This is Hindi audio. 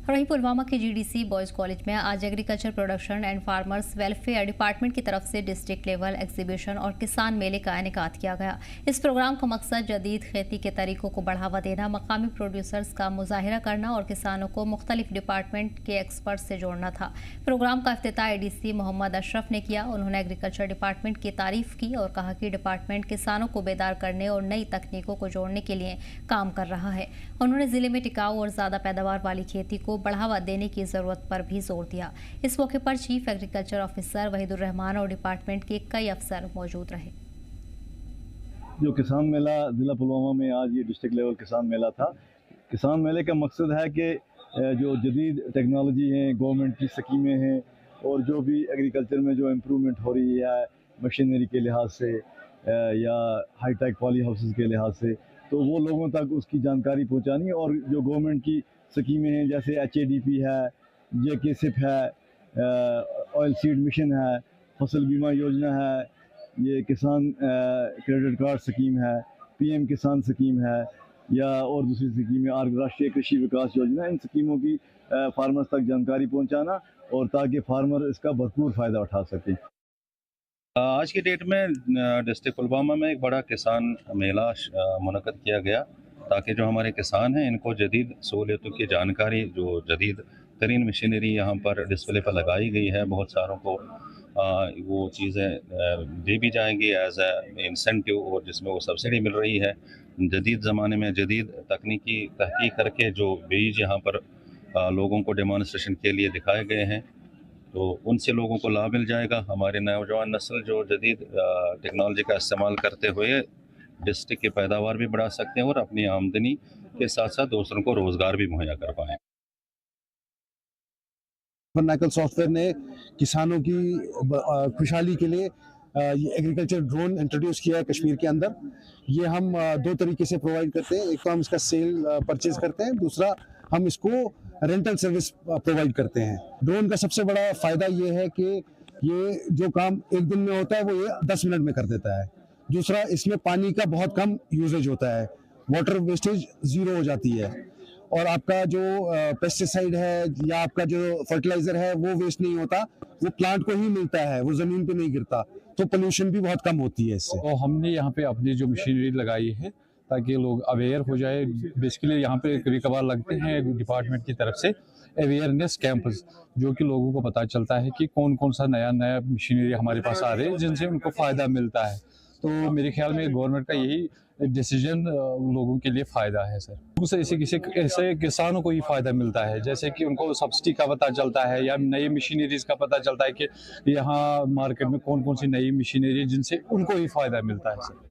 वहीं पुलवामा के जीडीसी बॉयज कॉलेज में आज agriculture production and farmers welfare department की तरफ से डिस्ट्रिक्ट लेवल एग्जीबिशन और किसान मेले का इनेकाद किया गया। इस प्रोग्राम का मकसद जदीद खेती के तरीकों को बढ़ावा देना, मकामी प्रोड्यूसर्स का मुजाहिरा करना और किसानों को मुख्तलिफ डिपार्टमेंट के एक्सपर्ट से जोड़ना था। प्रोग्राम का इफ्तिताह एडीसी मोहम्मद अशरफ ने किया। उन्होंने एग्रीकल्चर डिपार्टमेंट की तारीफ की और कहा कि डिपार्टमेंट किसानों को बेदार करने और नई तकनीकों को जोड़ने के लिए काम कर रहा है। उन्होंने जिले में टिकाऊ और ज्यादा पैदावार वाली खेती को बढ़ावा देने की जरूरत पर भी जोर दिया। इस मौके पर chief agriculture officer Wahidur Rahman और डिपार्टमेंट के कई अफसर मौजूद रहे। जो किसान मेला जिला पुलवामा में आज ये डिस्ट्रिक्ट लेवल किसान मेला था। किसान मेले का मकसद है कि जो जदीद टेक्नोलॉजी है, गवर्नमेंट की स्कीमें हैं और जो भी एग्रीकल्चर में जो इम्प्रूवमेंट हो रही है मशीनरी के लिहाज से या हाईटेक पॉली हाउसेस के लिहाज से, तो वो लोगों तक उसकी जानकारी पहुंचानी। और जो गवर्नमेंट की स्कीमें हैं जैसे HADP है, JKSIP है, ऑयल सीड मिशन है, फसल बीमा योजना है, ये किसान क्रेडिट कार्ड स्कीम है, PM किसान स्कीम है या और दूसरी स्कीमें, राष्ट्रीय कृषि विकास योजना, इन स्कीमों की फार्मर्स तक जानकारी पहुंचाना और ताकि फार्मर इसका भरपूर फ़ायदा उठा सकें। आज की डेट में डिस्ट्रिक्ट पुलवामा में एक बड़ा किसान मेला मुनक़्क़द किया गया ताकि जो हमारे किसान हैं इनको जदीद सहूलियतों की जानकारी, जो जदीद तरीन मशीनरी यहाँ पर डिस्प्ले पर लगाई गई है, बहुत सारों को वो चीज़ें दी भी जाएंगी एज ए इंसेंटिव और जिसमें वो सब्सिडी मिल रही है। जदीद ज़माने में जदीद तकनीकी तहकीक करके जो बीज यहाँ पर लोगों को डेमॉन्स्ट्रेशन के लिए दिखाए गए हैं, तो उनसे लोगों को लाभ मिल जाएगा। हमारे नौजवान नस्ल जो जदीद टेक्नोलॉजी का इस्तेमाल करते हुए डिस्ट्रिक्ट की पैदावार भी बढ़ा सकते हैं और अपनी आमदनी के साथ साथ दूसरों को रोज़गार भी मुहैया कर पाएँ। वर्नाकल सॉफ्टवेयर ने किसानों की खुशहाली के लिए ये एग्रीकल्चर ड्रोन इंट्रोड्यूस किया है कश्मीर के अंदर। ये हम दो तरीके से प्रोवाइड करते हैं। एक तो हम इसका सेल परचेज करते हैं, दूसरा हम इसको रेंटल सर्विस प्रोवाइड करते हैं। ड्रोन का सबसे बड़ा फ़ायदा ये है कि ये जो काम एक दिन में होता है वो ये 10 मिनट में कर देता है। दूसरा, इसमें पानी का बहुत कम यूजेज होता है, वाटर वेस्टेज ज़ीरो हो जाती है और आपका जो पेस्टिसाइड है या आपका जो फर्टिलाइजर है वो वेस्ट नहीं होता, वो प्लांट को ही मिलता है, वो ज़मीन पे नहीं गिरता, तो पोल्यूशन भी बहुत कम होती है इससे। और हमने यहाँ पे अपनी जो मशीनरी लगाई है ताकि लोग अवेयर हो जाए। बेसिकली यहाँ पे कभी कभार लगते हैं डिपार्टमेंट की तरफ से अवेयरनेस कैंप्स, जो कि लोगों को पता चलता है कि कौन कौन सा नया नया मशीनरी हमारे पास आ रहे हैं जिनसे उनको फ़ायदा मिलता है। तो मेरे ख्याल में गवर्नमेंट का यही डिसीजन लोगों के लिए फ़ायदा है सर। उससे ऐसे किसानों को ही फ़ायदा मिलता है, जैसे कि उनको सब्सिडी का पता चलता है या नई मशीनरीज़ का पता चलता है कि यहाँ मार्केट में कौन कौन सी नई मशीनरी जिनसे उनको ही फ़ायदा मिलता है सर।